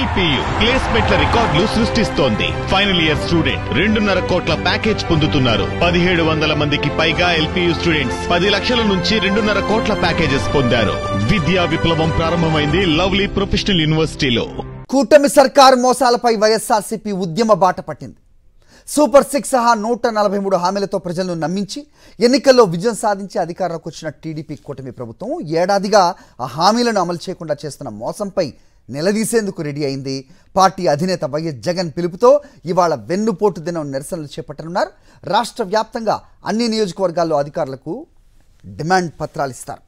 LPU ప్లేస్మెంట్ల రికార్డులు సృష్టిస్తోంది. Final year student 2.5 కోట్ల ప్యాకేజ్ పొందుతున్నారు. 1700 మందికి పైగా LPU స్టూడెంట్స్ 10 లక్షల నుంచి 2.5 కోట్ల ప్యాకేజెస్ పొందారు. విద్యా విప్లవం ప్రారంభమైంది లవ్లీ ప్రొఫెషనల్ యూనివర్సిటీలో. కూటమి సర్కార్ మోసాలపై వైఎస్ఆర్సీపీ ఉద్యమ బాట పట్టింది. సూపర్ 6 సహా 143 హామీలతో ప్రజలను నమ్మించి ఎన్నికల్లో విజయం సాధించి అధికారంలోకి వచ్చిన టీడీపీ కూటమి ప్రభుత్వం ఏడాదిగా ఆ హామీలను అమలు చేయకుండా చేస్తున్న మోసంపై నిలదీసేందుకు రెడీ అయింది. పార్టీ అధినేత వైఎస్ జగన్ పిలుపుతో ఇవాళ వెన్నుపోటు దినం నిరసనలు చేపట్టనున్నారు. రాష్ట్ర వ్యాప్తంగా అన్ని నియోజకవర్గాల్లో అధికారులకు డిమాండ్ పత్రాలు ఇస్తారు.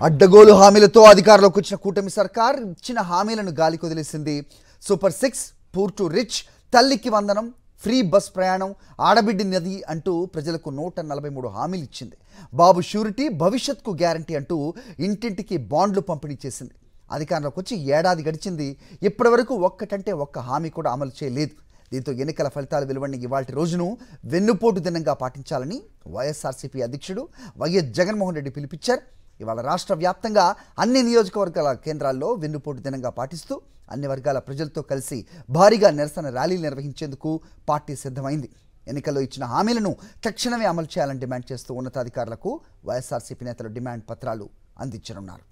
అడ్డగోలు హామీలతో అధికారంలోకి వచ్చిన కూటమి సర్కార్ ఇచ్చిన హామీలను గాలికి వదిలేసింది. సూపర్ 6, పూర్ టు రిచ్, తల్లికి వందనం, ఫ్రీ బస్ ప్రయాణం, ఆడబిడ్డి నది అంటూ ప్రజలకు 143 హామీలు ఇచ్చింది. బాబు షూరిటీ, భవిష్యత్కు గ్యారంటీ అంటూ ఇంటింటికి బాండ్లు పంపిణీ చేసింది. అధికారంలోకి వచ్చి ఏడాది గడిచింది. ఇప్పటి వరకు ఒక్కటంటే ఒక్క హామీ కూడా అమలు చేయలేదు. దీంతో ఎన్నికల ఫలితాలు వెలువడిన ఇవాల్టి రోజును వెన్నుపోటు దినంగా పాటించాలని వైఎస్ఆర్సీపీ అధ్యక్షుడు వైఎస్ జగన్మోహన్ రెడ్డి పిలిపించారు. ఇవాళ రాష్ట్ర వ్యాప్తంగా అన్ని నియోజకవర్గాల కేంద్రాల్లో వెన్నుపోటు దినంగా పాటిస్తూ అన్ని వర్గాల ప్రజలతో కలిసి భారీగా నిరసన ర్యాలీలు నిర్వహించేందుకు పార్టీ సిద్ధమైంది. ఎన్నికల్లో ఇచ్చిన హామీలను తక్షణమే అమలు చేయాలని డిమాండ్ చేస్తూ ఉన్నతాధికారులకు వైఎస్ఆర్సీపీ నేతలు డిమాండ్ పత్రాలు అందించనున్నారు.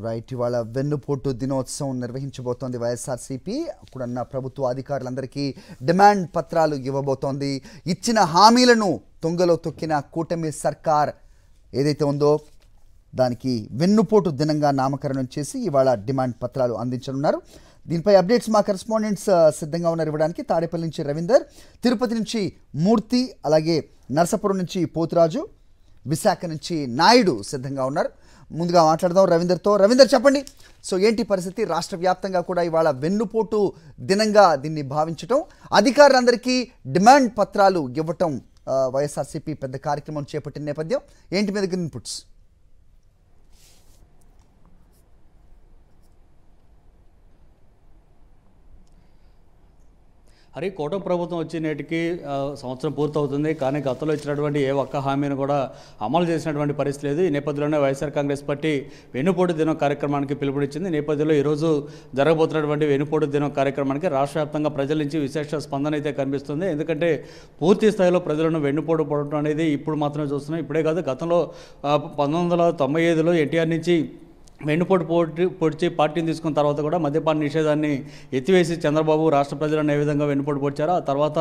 రైట్, ఇవాళ వెన్నుపోటు దినోత్సవం నిర్వహించబోతోంది వైఎస్ఆర్సీపీ. అక్కడున్న ప్రభుత్వ అధికారులందరికీ డిమాండ్ పత్రాలు ఇవ్వబోతోంది. ఇచ్చిన హామీలను తొంగలో తొక్కిన కూటమి సర్కార్ ఏదైతే ఉందో దానికి వెన్నుపోటు దినంగా నామకరణం చేసి ఇవాళ డిమాండ్ పత్రాలు అందించనున్నారు. దీనిపై అప్డేట్స్ మా కరెస్పాండెంట్స్ సిద్ధంగా ఉన్నారు ఇవ్వడానికి. తాడేపల్లి నుంచి రవీందర్, తిరుపతి నుంచి మూర్తి, అలాగే నరసాపురం నుంచి పోతురాజు, విశాఖ నుంచి నాయుడు సిద్ధంగా ఉన్నారు. ముందుగా మాట్లాడదాం రవీందర్తో. రవీందర్, చెప్పండి, సో ఏంటి పరిస్థితి? రాష్ట్ర వ్యాప్తంగా కూడా ఇవాళ వెన్నుపోటు దినంగా దీన్ని భావించటం, అధికారులందరికీ డిమాండ్ పత్రాలు ఇవ్వటం వైఎస్ఆర్సీపీ పెద్ద కార్యక్రమం చేపట్టిన నేపథ్యం ఏంటి మీద ఇన్పుట్స్? హరి, కూటమి ప్రభుత్వం వచ్చి నేటికి సంవత్సరం పూర్తవుతుంది. కానీ గతంలో ఇచ్చినటువంటి ఏ ఒక్క హామీని కూడా అమలు చేసినటువంటి పరిస్థితి లేదు. ఈ నేపథ్యంలోనే వైఎస్ఆర్ కాంగ్రెస్ పార్టీ వెన్నుపోటు దినం కార్యక్రమానికి పిలుపునిచ్చింది. నేపథ్యంలో ఈరోజు జరగబోతున్నటువంటి వెన్నుపోటు దినం కార్యక్రమానికి రాష్ట్ర వ్యాప్తంగా ప్రజల నుంచి విశేష స్పందన అయితే కనిపిస్తుంది. ఎందుకంటే పూర్తి స్థాయిలో ప్రజలను వెన్నుపోటు పడటం అనేది ఇప్పుడు మాత్రమే చూస్తున్నాం. ఇప్పుడే కాదు, గతంలో 1995లో ఎన్టీఆర్ నుంచి వెన్నుపోటు పొడిచి పార్టీని తీసుకున్న తర్వాత కూడా మద్యపాన నిషేధాన్ని ఎత్తివేసి చంద్రబాబు రాష్ట్ర ప్రజలను ఏ విధంగా వెన్నుపోటు పొడిచారో, ఆ తర్వాత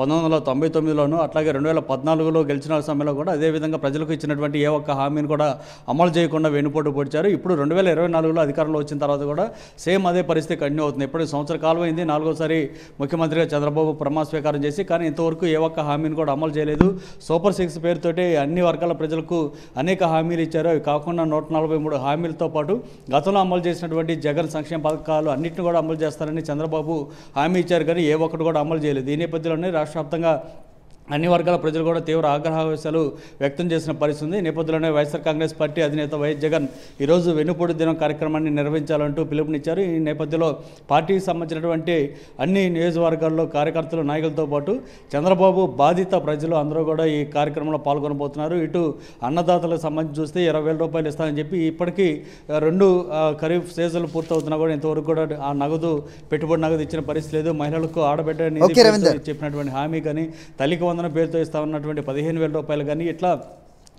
1999లోనూ అట్లాగే 2014లో గెలిచిన సమయంలో కూడా అదేవిధంగా ప్రజలకు ఇచ్చినటువంటి ఏ ఒక్క హామీని కూడా అమలు చేయకుండా వెన్నుపోటు పొడిచారు. ఇప్పుడు 2024లో అధికారంలో వచ్చిన తర్వాత కూడా సేమ్ అదే పరిస్థితి కంటిన్యూ అవుతుంది. ఇప్పుడు సంవత్సర కాలం అయింది, 4వసారి ముఖ్యమంత్రిగా చంద్రబాబు ప్రమాణ స్వీకారం చేసి, కానీ ఇంతవరకు ఏ ఒక్క హామీని కూడా అమలు చేయలేదు. సూపర్ 6 పేరుతోటి అన్ని వర్గాల ప్రజలకు అనేక హామీలు ఇచ్చారు. అవి కాకుండా 143 హామీలతో పాటు గతంలో అమలు చేసినటువంటి జగన్ సంక్షేమ పథకాలు అన్నింటినీ కూడా అమలు చేస్తారని చంద్రబాబు హామీ ఇచ్చారు, కానీ ఏ ఒక్కటి కూడా అమలు చేయలేదు. ఈ నేపథ్యంలోనే రాష్ట్ర వ్యాప్తంగా అన్ని వర్గాల ప్రజలు కూడా తీవ్ర ఆగ్రహావేశాలు వ్యక్తం చేసిన పరిస్థితి ఉంది. ఈ నేపథ్యంలోనే వైఎస్ఆర్ కాంగ్రెస్ పార్టీ అధినేత వైఎస్ జగన్ ఈరోజు వెన్నుపోటు దినం కార్యక్రమాన్ని నిర్వహించాలంటూ పిలుపునిచ్చారు. ఈ నేపథ్యంలో పార్టీకి సంబంధించినటువంటి అన్ని నియోజకవర్గాల్లో కార్యకర్తలు, నాయకులతో పాటు చంద్రబాబు బాధిత ప్రజలు అందరూ కూడా ఈ కార్యక్రమంలో పాల్గొనబోతున్నారు. ఇటు అన్నదాతలకు సంబంధించి చూస్తే 20,000 రూపాయలు ఇస్తామని చెప్పి ఇప్పటికీ 2 ఖరీఫ్ సీజన్లు పూర్తవుతున్నా కూడా ఇంతవరకు కూడా ఆ పెట్టుబడి నగదు ఇచ్చిన పరిస్థితి లేదు. మహిళలకు ఆడబిడ్డ చెప్పినటువంటి హామీ కానీ, తల్లికి పేరుతో ఇస్తామన్నటువంటి 15,000 రూపాయలు కానీ, ఇట్లా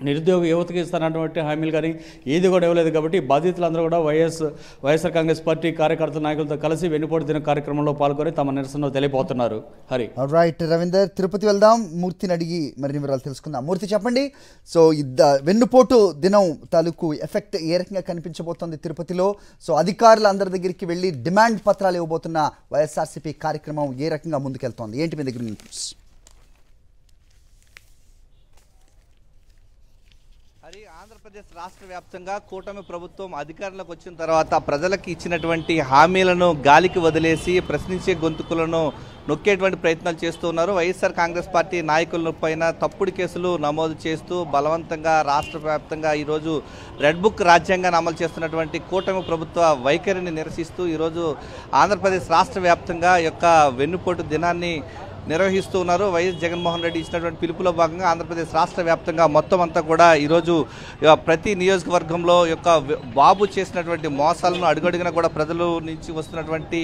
నిరుద్యోగ యువతకి ఇస్తానటువంటి హామీలు కానీ ఏది కూడా ఇవ్వలేదు. కాబట్టి బాధితులందరూ కూడా వైఎస్ఆర్ కాంగ్రెస్ పార్టీ కార్యకర్తల నాయకులతో కలిసి వెన్నుపోటు దిన కార్యక్రమంలో పాల్గొని తమ నిరసన తెలియబోతున్నారు. హరి, రైట్ రవీందర్, తిరుపతి వెళ్దాం, మూర్తిని అడిగి మరిన్ని వివరాలు తెలుసుకుందాం. మూర్తి, చెప్పండి, సో వెన్నుపోటు దినం తాలూకు ఎఫెక్ట్ ఏ రకంగా కనిపించబోతోంది తిరుపతిలో? సో అధికారులందరి దగ్గరికి వెళ్ళి డిమాండ్ పత్రాలు ఇవ్వబోతున్న వైఎస్ఆర్సీపీ కార్యక్రమం ఏ రకంగా ముందుకెళ్తోంది? ఏంటి మీ దగ్గర ఇన్పుట్స్? ఆంధ్రప్రదేశ్ రాష్ట్ర వ్యాప్తంగా కూటమి ప్రభుత్వం అధికారంలోకి వచ్చిన తర్వాత ప్రజలకు ఇచ్చినటువంటి హామీలను గాలికి వదిలేసి ప్రశ్నించే గొంతుకులను నొక్కేటువంటి ప్రయత్నాలు చేస్తూ ఉన్నారు. వైఎస్ఆర్ కాంగ్రెస్ పార్టీ నాయకుల పైన తప్పుడు కేసులు నమోదు చేస్తూ బలవంతంగా రాష్ట్ర వ్యాప్తంగా ఈరోజు రెడ్ బుక్ రాజ్యాంగాన్ని అమలు చేస్తున్నటువంటి కూటమి ప్రభుత్వ వైఖరిని నిరసిస్తూ ఈరోజు ఆంధ్రప్రదేశ్ రాష్ట్ర వ్యాప్తంగా యొక్క వెన్నుపోటు దినాన్ని నిర్వహిస్తూ ఉన్నారు. వైఎస్ జగన్మోహన్ రెడ్డి ఇచ్చినటువంటి పిలుపులో భాగంగా ఆంధ్రప్రదేశ్ రాష్ట్ర వ్యాప్తంగా మొత్తం అంతా కూడా ఈరోజు ప్రతి నియోజకవర్గంలో యొక్క బాబు చేసినటువంటి మోసాలను అడుగడుగున కూడా ప్రజల నుంచి వస్తున్నటువంటి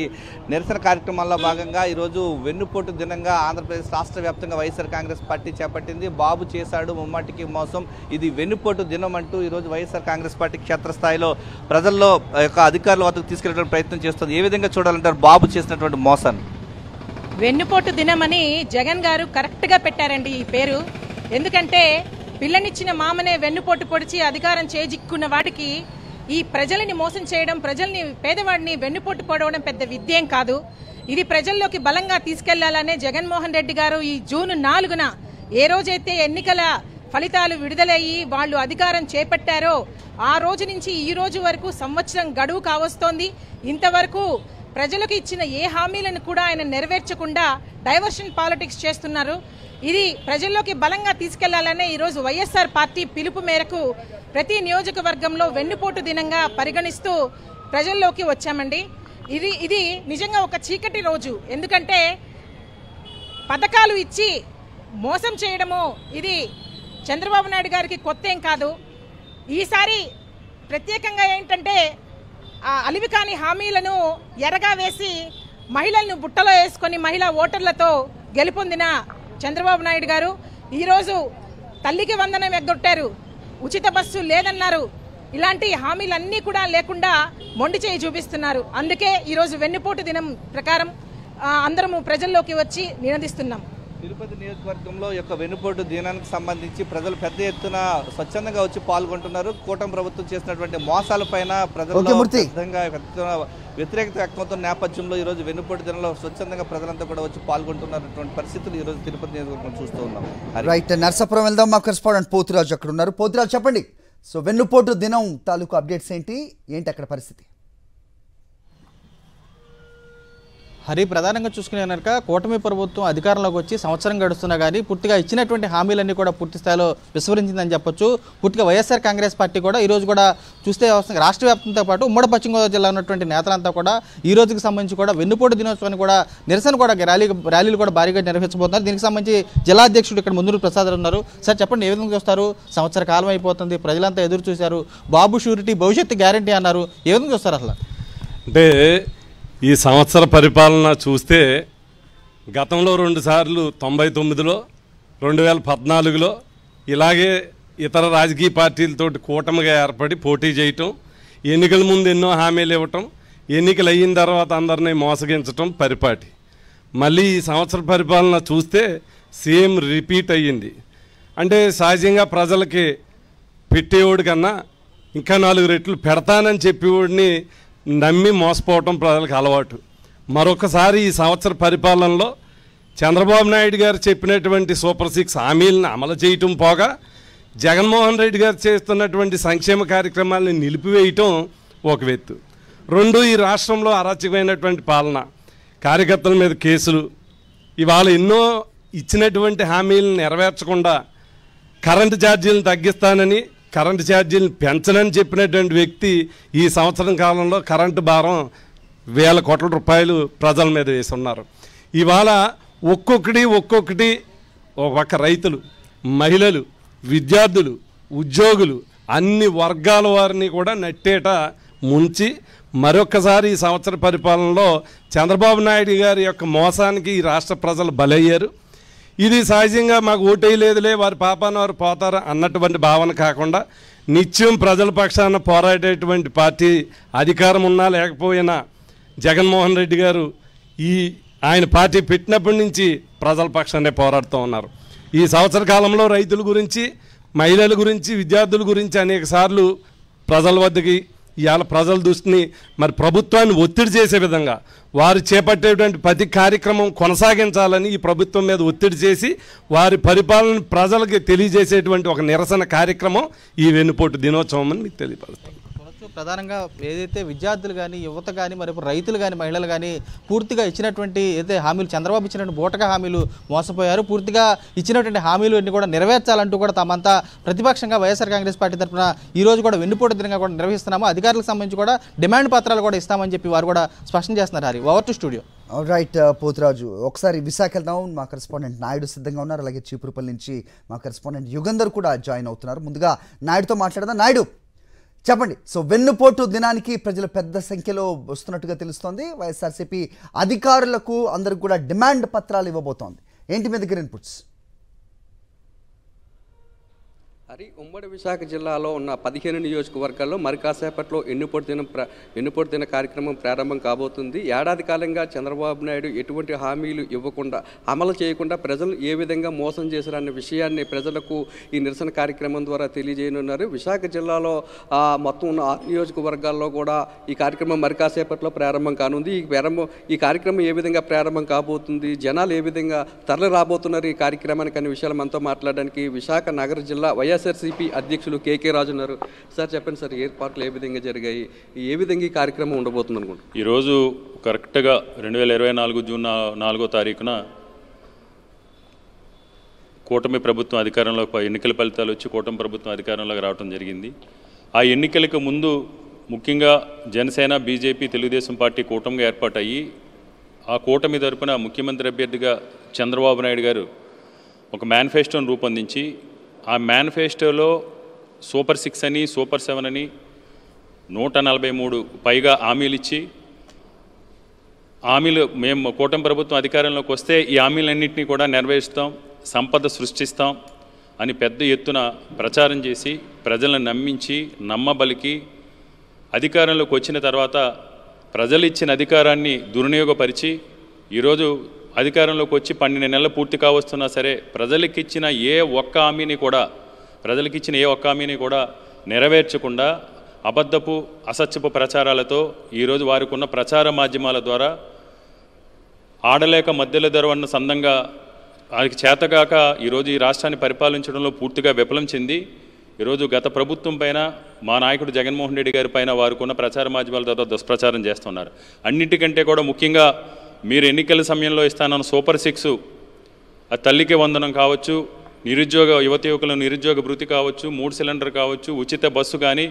నిరసన కార్యక్రమాల్లో భాగంగా ఈరోజు వెన్నుపోటు దినంగా ఆంధ్రప్రదేశ్ రాష్ట్ర వ్యాప్తంగా వైఎస్ఆర్ కాంగ్రెస్ పార్టీ చేపట్టింది. బాబు చేశాడు ముమ్మాటికి మోసం, ఇది వెన్నుపోటు దినం అంటూ ఈరోజు వైఎస్ఆర్ కాంగ్రెస్ పార్టీ క్షేత్రస్థాయిలో ప్రజల్లో యొక్క అధికారుల వద్దకు తీసుకెళ్లే ప్రయత్నం చేస్తుంది. ఏ విధంగా చూడాలంటారు బాబు చేసినటువంటి మోసాన్ని? వెన్నుపోటు దినమని జగన్ గారు కరెక్ట్గా పెట్టారండి ఈ పేరు. ఎందుకంటే పిల్లనిచ్చిన మామనే వెన్నుపోటు పొడిచి అధికారం చేజిక్కున్న వాటికి ఈ ప్రజలని మోసం చేయడం, ప్రజల్ని పేదవాడిని వెన్నుపోటు పొడవడం పెద్ద విద్యేం కాదు. ఇది ప్రజల్లోకి బలంగా తీసుకెళ్లాలనే జగన్మోహన్ రెడ్డి గారు ఈ జూన్ 4న ఏ రోజైతే ఎన్నికల ఫలితాలు విడుదలయ్యి వాళ్ళు అధికారం చేపట్టారో ఆ రోజు నుంచి ఈ రోజు వరకు సంవత్సరం గడువు కావస్తోంది. ఇంతవరకు ప్రజలకు ఇచ్చిన ఏ హామీలను కూడా ఆయన నెరవేర్చకుండా డైవర్షన్ పాలిటిక్స్ చేస్తున్నారు. ఇది ప్రజల్లోకి బలంగా తీసుకెళ్లాలనే ఈరోజు వైఎస్ఆర్ పార్టీ పిలుపు మేరకు ప్రతి నియోజకవర్గంలో వెన్నుపోటు దినంగా పరిగణిస్తూ ప్రజల్లోకి వచ్చామండి. ఇది నిజంగా ఒక చీకటి రోజు. ఎందుకంటే పథకాలు ఇచ్చి మోసం చేయడము ఇది చంద్రబాబు నాయుడు గారికి కొత్త ఏం కాదు. ఈసారి ప్రత్యేకంగా ఏంటంటే అలివి కాని హామీలను ఎరగా వేసి మహిళలను బుట్టలో వేసుకొని మహిళా ఓటర్లతో గెలుపొందిన చంద్రబాబు నాయుడు గారు ఈరోజు తల్లికి వందనం ఎగ్గొట్టారు, ఉచిత బస్సు లేదన్నారు. ఇలాంటి హామీలన్నీ కూడా లేకుండా మొండి చేయి చూపిస్తున్నారు. అందుకే ఈరోజు వెన్నుపోటు దినం ప్రకారం అందరము ప్రజల్లోకి వచ్చి నినదిస్తున్నాం. తిరుపతి నియోజకవర్గంలో యొక్క వెన్నుపోటు దినానికి సంబంధించి ప్రజలు పెద్ద ఎత్తున స్వచ్ఛందంగా వచ్చి పాల్గొంటున్నారు. కూటమి ప్రభుత్వం చేసినటువంటి మోసాలపైన ప్రజల్లో వ్యతిరేకత వ్యక్తమవుతున్న నేపథ్యంలో ఈరోజు వెన్నుపోటు దినంలో స్వచ్ఛందంగా ప్రజలంతా కూడా వచ్చి పాల్గొంటున్నటువంటి పరిస్థితులు ఈరోజు తిరుపతి నియోజకవర్గం చూస్తూ ఉన్నాం. రైట్, నర్సాపురం వెళ్దాం. మా కరెస్పాండెంట్ పోతురాజు అక్కడ ఉన్నారు. పోతురాజు చెప్పండి, సో వెన్నుపోటు దినం తాలూకు అప్డేట్స్ ఏంటి అక్కడ పరిస్థితి? హరి, ప్రధానంగా చూసుకునే కనుక కూటమి ప్రభుత్వం అధికారంలోకి వచ్చి సంవత్సరం గడుస్తున్నా కానీ పూర్తిగా ఇచ్చినటువంటి హామీలన్నీ కూడా పూర్తి స్థాయిలో విస్మరించిందని చెప్పొచ్చు. పూర్తిగా వైఎస్ఆర్ కాంగ్రెస్ పార్టీ కూడా ఈరోజు కూడా చూస్తే రాష్ట్ర వ్యాప్తంతో పాటు ఉమ్మడి పశ్చిమ గోదావరి జిల్లా ఉన్నటువంటి నేతలంతా కూడా ఈ రోజుకి సంబంధించి కూడా వెన్నుపోటు దినోత్సవాన్ని కూడా నిరసన కూడా ర్యాలీలు కూడా భారీగా నిర్వహించబోతున్నారు. దీనికి సంబంధించి జిల్లా అధ్యక్షుడు ఇక్కడ ముందూరు ప్రసాద్ ఉన్నారు. సార్ చెప్పండి, ఏ విధంగా చూస్తారు? సంవత్సర కాలం అయిపోతుంది, ప్రజలంతా ఎదురు చూశారు, బాబు షూరిటీ భవిష్యత్తు గ్యారంటీ అన్నారు. ఏ విధంగా చూస్తారు అసలు? అంటే ఈ సంవత్సర పరిపాలన చూస్తే గతంలో 2 సార్లు 99లో 2014లో ఇలాగే ఇతర రాజకీయ పార్టీలతోటి కూటమిగా ఏర్పడి పోటీ చేయటం, ఎన్నికల ముందు ఎన్నో హామీలు ఇవ్వటం, ఎన్నికలు అయిన తర్వాత అందరినీ మోసగించటం పరిపాటి. మళ్ళీ ఈ సంవత్సర పరిపాలన చూస్తే సేమ్ రిపీట్ అయ్యింది. అంటే సహజంగా ప్రజలకి పెట్టేవాడి కన్నా ఇంకా 4 రెట్లు పెడతానని చెప్పేవాడిని నమ్మి మోసపోవటం ప్రజలకు అలవాటు. మరొకసారి ఈ సంవత్సర పరిపాలనలో చంద్రబాబు నాయుడు గారు చెప్పినటువంటి సూపర్ 6 హామీలను అమలు చేయటం పోగా జగన్మోహన్ రెడ్డి గారు చేస్తున్నటువంటి సంక్షేమ కార్యక్రమాలను నిలిపివేయటం ఒక ఎత్తు. 2, ఈ రాష్ట్రంలో అరాచకమైనటువంటి పాలన, కార్యకర్తల మీద కేసులు, ఇవాళ ఎన్నో ఇచ్చినటువంటి హామీలను నెరవేర్చకుండా కరెంటు ఛార్జీలను తగ్గిస్తానని కరెంటు ఛార్జీలను పెంచనని చెప్పినటువంటి వ్యక్తి ఈ సంవత్సరం కాలంలో కరెంటు భారం 1000 కోట్ల రూపాయలు ప్రజల మీద వేసి ఉన్నారు. ఇవాళ ఒక్కొక్కటి ఒక రైతులు, మహిళలు, విద్యార్థులు, ఉద్యోగులు అన్ని వర్గాల వారిని కూడా నట్టేట ముంచి మరొక్కసారి ఈ సంవత్సర పరిపాలనలో చంద్రబాబు నాయుడు గారి యొక్క మోసానికి ఈ రాష్ట్ర ప్రజలు బలయ్యారు. ఇది సహజంగా మాకు ఓటేయలేదులే, వారి పాపాన వారు పోతారు అన్నటువంటి భావన కాకుండా నిత్యం ప్రజల పక్షాన పోరాడేటువంటి పార్టీ అధికారం ఉన్నా లేకపోయినా జగన్మోహన్ రెడ్డి గారు ఆయన పార్టీ పెట్టినప్పటి నుంచి ప్రజల పక్షానే పోరాడుతూ ఉన్నారు. ఈ సంవత్సర కాలంలో రైతుల గురించి, మహిళల గురించి, విద్యార్థుల గురించి అనేక సార్లు ప్రజల వద్దకి ఇవాళ ప్రజల దృష్టిని మరి ప్రభుత్వాన్ని ఒత్తిడి చేసే విధంగా వారు చేపట్టేటువంటి ప్రతి కార్యక్రమం కొనసాగించాలని ఈ ప్రభుత్వం మీద ఒత్తిడి చేసి వారి పరిపాలన ప్రజలకి తెలియజేసేటువంటి ఒక నిరసన కార్యక్రమం ఈ వెన్నుపోటు దినోత్సవం అని మీకు తెలియపరుస్తాను. ప్రధానంగా ఏదైతే విద్యార్థులు కానీ, యువత కానీ, మరి రైతులు కానీ, మహిళలు కానీ పూర్తిగా ఇచ్చినటువంటి ఏదైతే హామీలు, చంద్రబాబు ఇచ్చినటువంటి బూటక హామీలు మోసపోయారు. పూర్తిగా ఇచ్చినటువంటి హామీలు అన్ని కూడా నెరవేర్చాలంటూ కూడా తమంతా ప్రతిపక్షంగా వైఎస్ఆర్ కాంగ్రెస్ పార్టీ తరఫున ఈ రోజు కూడా వెన్నుపోటు దినంగా కూడా నిర్వహిస్తున్నాము. అధికారులకు సంబంధించి కూడా డిమాండ్ పత్రాలు కూడా ఇస్తామని చెప్పి వారు కూడా స్పష్టం చేస్తున్నారు. Hari, over to studio. Right Poturaju, ఒకసారి విశాఖ వెళ్దాం. మా కరెస్పాండెంట్ నాయుడు సిద్ధంగా ఉన్నారు, అలాగే చీపురుపల్లి నుంచి మా కరెస్పాండెంట్ యుగంధర్ కూడా జాయిన్ అవుతున్నారు. ముందుగా నాయుడుతో మాట్లాడదాం. నాయుడు చెప్పండి. సో వెన్నుపోటు దినానికి ప్రజలు పెద్ద సంఖ్యలో వస్తున్నట్టుగా తెలుస్తోంది. వైఎస్ఆర్సీపీ అధికారులకు అందరికి కూడా డిమాండ్ పత్రాలు ఇవ్వబోతోంది. ఏంటి మీ దగ్గర ఇన్పుట్స్? ఉమ్మడి విశాఖ జిల్లాలో ఉన్న 15 నియోజకవర్గాల్లో మరి కాసేపట్లో ఎన్నుపోటు దిన కార్యక్రమం ప్రారంభం కాబోతుంది. ఏడాది కాలంగా చంద్రబాబు నాయుడు ఎటువంటి హామీలు ఇవ్వకుండా, అమలు చేయకుండా ప్రజలు ఏ విధంగా మోసం చేశారన్న విషయాన్ని ప్రజలకు ఈ నిరసన కార్యక్రమం ద్వారా తెలియజేయనున్నారు. విశాఖ జిల్లాలో మొత్తం ఉన్న 6 నియోజకవర్గాల్లో కూడా ఈ కార్యక్రమం మరి కాసేపట్లో ప్రారంభం కానుంది. ఈ కార్యక్రమం ఏ విధంగా ప్రారంభం కాబోతుంది, జనాలు ఏ విధంగా తరలి రాబోతున్నారు ఈ కార్యక్రమానికి అనే విషయాలు మనతో మాట్లాడడానికి విశాఖ నగర జిల్లా వైఎస్ఆర్సీపీ అధ్యక్షులు కేకే రాజు ఉన్నారు. సార్ చెప్పండి సార్, ఏర్పాట్లు ఏ విధంగా జరిగాయి, ఏ విధంగా ఈ కార్యక్రమం ఉండబోతుంది అనుకుంటున్నాను? ఈరోజు కరెక్ట్గా 2024 జూన్ 4వ తారీఖున కూటమి ప్రభుత్వం అధికారంలోకి, ఎన్నికల ఫలితాలు వచ్చి కూటమి ప్రభుత్వం అధికారంలోకి రావడం జరిగింది. ఆ ఎన్నికలకు ముందు ముఖ్యంగా జనసేన, బీజేపీ, తెలుగుదేశం పార్టీ కూటమిగా ఏర్పాటయ్యి ఆ కూటమి తరపున ముఖ్యమంత్రి అభ్యర్థిగా చంద్రబాబు నాయుడు గారు ఒక మేనిఫెస్టోను రూపొందించి ఆ మేనిఫెస్టోలో సూపర్ 6 అని, సూపర్ 7 అని 143 పైగా హామీలు ఇచ్చి, మేము కూటమి ప్రభుత్వం అధికారంలోకి వస్తే ఈ హామీలన్నింటినీ కూడా నెరవేరుస్తాం, సంపద సృష్టిస్తాం అని పెద్ద ఎత్తున ప్రచారం చేసి ప్రజలను నమ్మించి నమ్మబలికి అధికారంలోకి వచ్చిన తర్వాత ప్రజలు ఇచ్చిన అధికారాన్ని దుర్వినియోగపరిచి ఈరోజు అధికారంలోకి వచ్చి 12 నెలలు పూర్తి కావస్తున్నా సరే ప్రజలకిచ్చిన ఏ ఒక్క హామీని కూడా నెరవేర్చకుండా అబద్ధపు అసత్యపు ప్రచారాలతో ఈరోజు వారికి ఉన్న ప్రచార మాధ్యమాల ద్వారా ఆడలేక మధ్యలో ధరవన్న సందంగా వారికి చేతగాక ఈరోజు ఈ రాష్ట్రాన్ని పరిపాలించడంలో పూర్తిగా విఫలం చెంది ఈరోజు గత ప్రభుత్వం పైన మా నాయకుడు జగన్మోహన్ రెడ్డి గారి పైన వారికి ఉన్న ప్రచార మాధ్యమాల ద్వారా దుష్ప్రచారం చేస్తున్నారు. అన్నిటికంటే కూడా ముఖ్యంగా మీరు ఎన్నికల సమయంలో ఇస్తానన్న సూపర్ 6, ఆ తల్లికి వందనం కావచ్చు, యువకుల నిరుద్యోగ భృతి కావచ్చు, 3 సిలిండర్ కావచ్చు, ఉచిత బస్సు కానీ,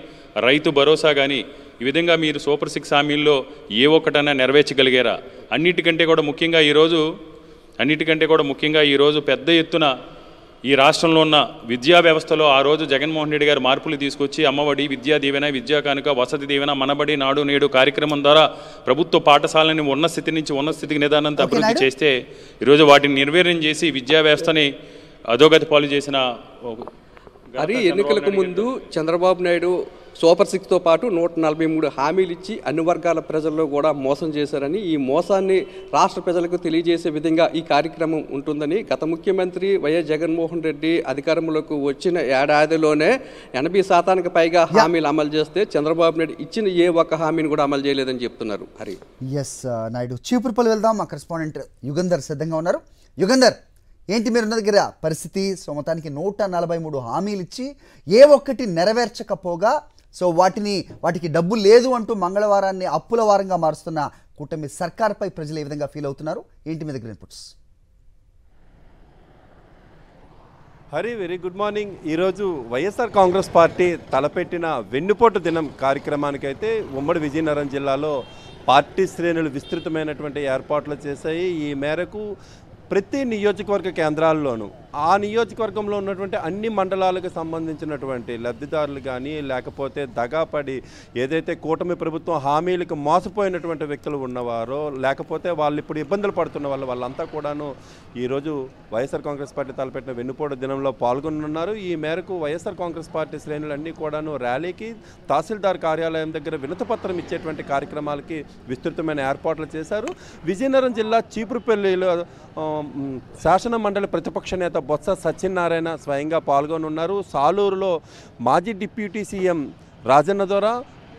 రైతు భరోసా కానీ, ఈ విధంగా మీరు సూపర్ 6 హామీల్లో ఏ ఒక్కటైనా నెరవేర్చగలిగారా? అన్నిటికంటే కూడా ముఖ్యంగా ఈరోజు పెద్ద ఎత్తున ఈ రాష్ట్రంలో ఉన్న విద్యా వ్యవస్థలో ఆ రోజు జగన్మోహన్ రెడ్డి గారు మార్పులు తీసుకొచ్చి అమ్మఒడి, విద్యా దీవెన, విద్యా కానుక, వసతి దీవెన, మనబడి, నాడు నేడు కార్యక్రమం ద్వారా ప్రభుత్వ పాఠశాలని ఉన్న స్థితి నుంచి ఉన్న స్థితికి నిదానంతో అభివృద్ధి చేస్తే ఈరోజు వాటిని నిర్వీర్యం చేసి విద్యా వ్యవస్థని అధోగతి పాలు చేసిన ఎన్నికలకు ముందు చంద్రబాబు నాయుడు సూపర్ 6తో పాటు 143 హామీలు ఇచ్చి అన్ని వర్గాల ప్రజల్లో కూడా మోసం చేశారని, ఈ మోసాన్ని రాష్ట్ర ప్రజలకు తెలియజేసే విధంగా ఈ కార్యక్రమం ఉంటుందని గత ముఖ్యమంత్రి వైఎస్ జగన్మోహన్ రెడ్డి అధికారంలోకి వచ్చిన ఏడాదిలోనే 80% పైగా హామీలు అమలు చేస్తే చంద్రబాబు నాయుడు ఇచ్చిన ఏ ఒక్క హామీని కూడా అమలు చేయలేదని చెప్తున్నారు. నాయుడు, చీపురుపల్లి వెళ్దాం. మా కరెస్పాండెంట్ యుగంధర్ సిద్ధంగా ఉన్నారు. యుగంధర్, ఏంటి మీరున్న దగ్గర పరిస్థితి? సో మొత్తానికి 143 హామీలు ఇచ్చి ఏ ఒక్కటి నెరవేర్చకపోగా, సో వాటికి డబ్బు లేదు అంటూ మంగళవారాన్ని అప్పుల వారంగా మారుస్తున్న కూటమి సర్కార్పై ప్రజలు ఏ విధంగా ఫీల్ అవుతున్నారు? ఏంటి మీ దగ్గర ఇన్పుట్స్? Very good morning. ఈరోజు వైఎస్ఆర్ కాంగ్రెస్ పార్టీ తలపెట్టిన వెన్నుపోటు దినం కార్యక్రమానికైతే ఉమ్మడి విజయనగరం జిల్లాలో పార్టీ శ్రేణులు విస్తృతమైనటువంటి ఏర్పాట్లు చేశాయి. ఈ మేరకు ప్రతి నియోజకవర్గ కేంద్రాల్లోనూ ఆ నియోజకవర్గంలో ఉన్నటువంటి అన్ని మండలాలకు సంబంధించినటువంటి లబ్ధిదారులు కానీ, లేకపోతే దగాపడి ఏదైతే కూటమి ప్రభుత్వం హామీలకు మోసపోయినటువంటి వ్యక్తులు ఉన్నవారో, లేకపోతే వాళ్ళు ఇప్పుడు ఇబ్బందులు పడుతున్న వాళ్ళంతా కూడాను ఈరోజు వైఎస్ఆర్ కాంగ్రెస్ పార్టీ తలపెట్టిన వెన్నుపోటు దినంలో పాల్గొనున్నారు. ఈ మేరకు వైఎస్ఆర్ కాంగ్రెస్ పార్టీ శ్రేణులన్నీ కూడాను ర్యాలీకి, తహసీల్దార్ కార్యాలయం దగ్గర వినతిపత్రం ఇచ్చేటువంటి కార్యక్రమాలకి విస్తృతమైన ఏర్పాట్లు చేశారు. విజయనగరం జిల్లా చీపురుపల్లిలో శాసన మండలి ప్రతిపక్ష నేత బొత్స సత్యనారాయణ స్వయంగా పాల్గొనున్నారు. సాలూరులో మాజీ డిప్యూటీ సీఎం రాజన్న దొర,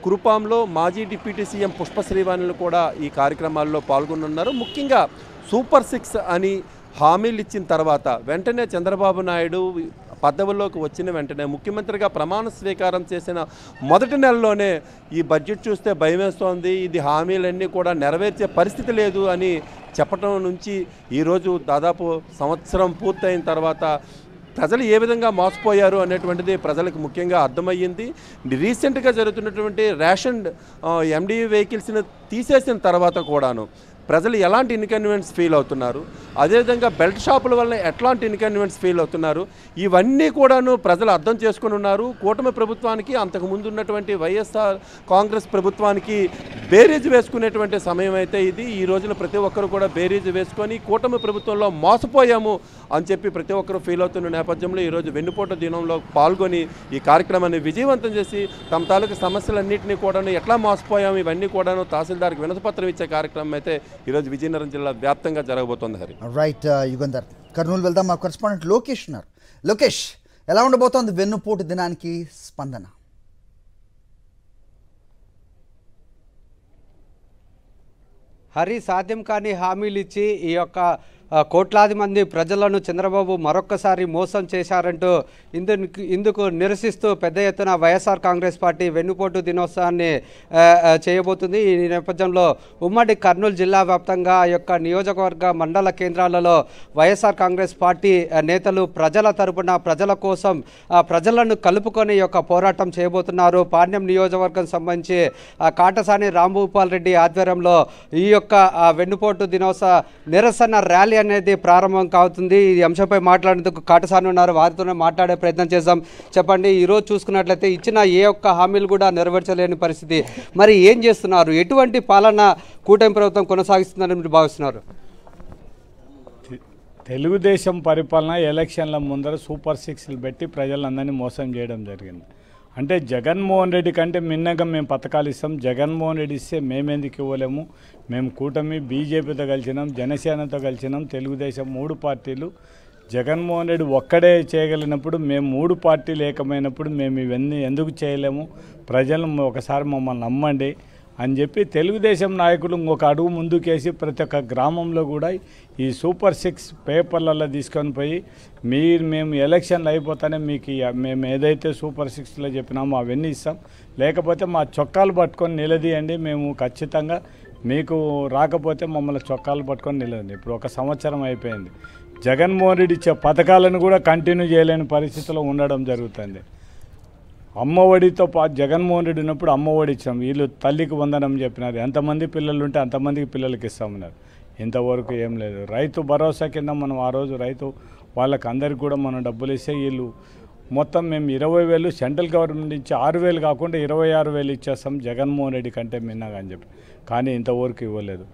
కురుపాంలో మాజీ డిప్యూటీ సీఎం పుష్పశ్రీవాణిలు కూడా ఈ కార్యక్రమాల్లో పాల్గొనున్నారు. ముఖ్యంగా సూపర్ 6 అని హామీలు ఇచ్చిన తర్వాత వెంటనే చంద్రబాబు నాయుడు పదవుల్లోకి వచ్చిన వెంటనే ముఖ్యమంత్రిగా ప్రమాణ స్వీకారం చేసిన మొదటి నెలలోనే ఈ బడ్జెట్ చూస్తే భయమేస్తోంది, ఇది హామీలన్నీ కూడా నెరవేర్చే పరిస్థితి లేదు అని చెప్పడం నుంచి ఈరోజు దాదాపు సంవత్సరం పూర్తయిన తర్వాత ప్రజలు ఏ విధంగా మోసపోయారు అనేటువంటిది ప్రజలకు ముఖ్యంగా అర్థమయ్యింది. రీసెంట్గా జరుగుతున్నటువంటి రేషన్ ఎండియూ వెహికల్స్ని తీసేసిన తర్వాత కూడాను ప్రజలు ఎలాంటి ఇన్కన్వీనియన్స్ ఫీల్ అవుతున్నారు, అదేవిధంగా బెల్ట్ షాపుల వల్ల ఎట్లాంటి ఇన్కన్వీనియన్స్ ఫీల్ అవుతున్నారు, ఇవన్నీ కూడాను ప్రజలు అర్థం చేసుకుని ఉన్నారు. కూటమి ప్రభుత్వానికి అంతకుముందు ఉన్నటువంటి వైఎస్ఆర్ కాంగ్రెస్ ప్రభుత్వానికి బేరీజు వేసుకునేటువంటి సమయం అయితే ఇది. ఈ రోజున ప్రతి ఒక్కరు కూడా బేరీజు వేసుకొని కూటమి ప్రభుత్వంలో మోసపోయాము అని చెప్పి ప్రతి ఒక్కరు ఫీల్ అవుతున్న నేపథ్యంలో ఈరోజు వెన్నుపోటు దినంలో పాల్గొని ఈ కార్యక్రమాన్ని విజయవంతం చేసి తమ తాలూకు సమస్యలన్నింటినీ కూడాను ఎట్లా మోసపోయాము ఇవన్నీ కూడాను తహసీల్దార్కి వినతిపత్రం ఇచ్చే కార్యక్రమం అయితే ఈరోజు విజయనగరం జిల్లా వ్యాప్తంగా జరగబోతోంది. హరి రైట్ యుగంధర్, కర్నూలు వెళ్దాం. మా కరెస్పాండెంట్ లోకేష్ ఉన్నారు. లోకేష్, ఎలా ఉండబోతోంది వెన్నుపోటు దినానికి స్పందన? హరి, సాధ్యం కాని హామీలు ఇచ్చి ఈ యొక్క కోట్లాది మంది ప్రజలను చంద్రబాబు మరొక్కసారి మోసం చేశారంటూ ఇందుకు నిరసిస్తూ పెద్ద ఎత్తున వైఎస్ఆర్ కాంగ్రెస్ పార్టీ వెన్నుపోటు దినోత్సవాన్ని చేయబోతుంది. ఈ నేపథ్యంలో ఉమ్మడి కర్నూలు జిల్లా వ్యాప్తంగా ఆ యొక్క నియోజకవర్గ మండల కేంద్రాలలో వైఎస్ఆర్ కాంగ్రెస్ పార్టీ నేతలు ప్రజల తరపున ప్రజల కోసం ప్రజలను కలుపుకొని ఈ యొక్క పోరాటం చేయబోతున్నారు. పాణ్యం నియోజకవర్గం సంబంధించి కాటసాని రాంభూపాల్ రెడ్డి ఆధ్వర్యంలో ఈ యొక్క వెన్నుపోటు దినోత్సవ నిరసన ర్యాలీ అనేది ప్రారంభం కావుతుంది. ఈ అంశంపై మాట్లాడేందుకు కాటసాని ఉన్నారు, వారితోనే మాట్లాడే ప్రయత్నం చేద్దాం. చెప్పండి, ఈరోజు చూసుకున్నట్లయితే ఇచ్చిన ఏ ఒక్క హామీలు కూడా నెరవేర్చలేని పరిస్థితి, మరి ఏం చేస్తున్నారు? ఎటువంటి పాలన కూటమి ప్రభుత్వం కొనసాగిస్తుందని మీరు భావిస్తున్నారు? తెలుగుదేశం పరిపాలన ఎలక్షన్ల ముందర సూపర్ సిక్స్లు పెట్టి ప్రజలందరినీ మోసం చేయడం జరిగింది. అంటే జగన్మోహన్ రెడ్డి కంటే మిన్నగా మేము పథకాలు ఇస్తాం, జగన్మోహన్ రెడ్డి ఇస్తే మేమెందుకు ఇవ్వలేము, మేము కూటమి బీజేపీతో కలిసినాం, జనసేనతో కలిసినాం, తెలుగుదేశం 3 పార్టీలు. జగన్మోహన్ రెడ్డి ఒక్కడే చేయగలిగినప్పుడు మేము 3 పార్టీలు ఏకమైనప్పుడు మేము ఇవన్నీ ఎందుకు చేయలేము, ప్రజలు ఒకసారి మమ్మల్ని నమ్మండి అని చెప్పి తెలుగుదేశం నాయకులు ఇంకొక అడుగు ముందుకేసి ప్రతి ఒక్క గ్రామంలో కూడా ఈ సూపర్ 6 పేపర్లలో తీసుకొని పోయి మేము ఎలక్షన్లు అయిపోతానే మీకు మేము ఏదైతే సూపర్ 6లో చెప్పినామో అవన్నీ ఇస్తాం, లేకపోతే మా చొక్కాలు పట్టుకొని నిలదీయండి, మేము ఖచ్చితంగా మీకు రాకపోతే మమ్మల్ని చొక్కాలు పట్టుకొని నిలదండి. ఇప్పుడు 1 సంవత్సరం అయిపోయింది, జగన్మోహన్ రెడ్డి ఇచ్చే పథకాలను కూడా కంటిన్యూ చేయలేని పరిస్థితిలో ఉండడం జరుగుతుంది. అమ్మఒడితో పాటు జగన్మోహన్ రెడ్డి ఉన్నప్పుడు అమ్మఒడి ఇచ్చాం, వీళ్ళు తల్లికి వందనం చెప్పినారు, ఎంతమంది పిల్లలు ఉంటే అంతమందికి పిల్లలకి ఇస్తామన్నారు, ఇంతవరకు ఏం లేదు. రైతు భరోసా కింద మనం ఆ రోజు రైతు వాళ్ళకి అందరికి కూడా మనం డబ్బులు ఇస్తే వీళ్ళు మొత్తం మేము 20,000 సెంట్రల్ గవర్నమెంట్ నుంచి 6,000 కాకుండా 26,000 ఇచ్చేస్తాం జగన్మోహన్ రెడ్డి కంటే మిన్నగా అని చెప్పి, కానీ ఇంతవరకు ఇవ్వలేదు.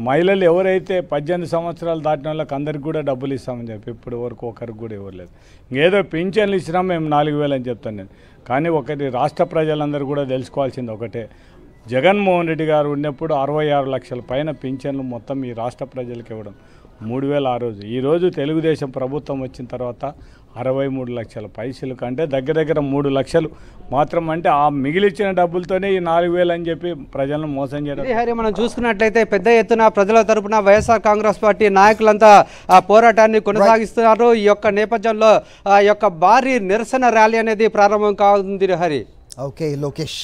మహిళలు ఎవరైతే 18 సంవత్సరాలు దాటిన వాళ్ళకి అందరికి కూడా డబ్బులు ఇస్తామని చెప్పి ఇప్పటి వరకు ఒకరికి కూడా ఇవ్వలేదు. ఇంకేదో పింఛన్లు ఇచ్చినా మేము 4,000 అని చెప్తాను నేను. కానీ ఒకటి రాష్ట్ర ప్రజలందరూ కూడా తెలుసుకోవాల్సింది ఒకటే, జగన్మోహన్ రెడ్డి గారు ఉన్నప్పుడు 66 లక్షల పైన పింఛన్లు మొత్తం ఈ రాష్ట్ర ప్రజలకు ఇవ్వడం 3,000 ఆ రోజు. ఈరోజు తెలుగుదేశం ప్రభుత్వం వచ్చిన తర్వాత 63 లక్షల పైసలు కంటే దగ్గర 3 లక్షలు మాత్రం, అంటే ఆ మిగిలిచ్చిన డబ్బులతోనే ఈ 4,000 అని చెప్పి ప్రజలను మోసం చేయడం. హరి, మనం చూసుకున్నట్లయితే పెద్ద ఎత్తున ప్రజల తరపున వైఎస్ఆర్ కాంగ్రెస్ పార్టీ నాయకులంతా ఆ పోరాటాన్ని కొనసాగిస్తున్నారు. ఈ యొక్క నేపథ్యంలో ఈ యొక్క భారీ నిరసన ర్యాలీ అనేది ప్రారంభం కానుంది. హరి, ఓకే లోకేష్.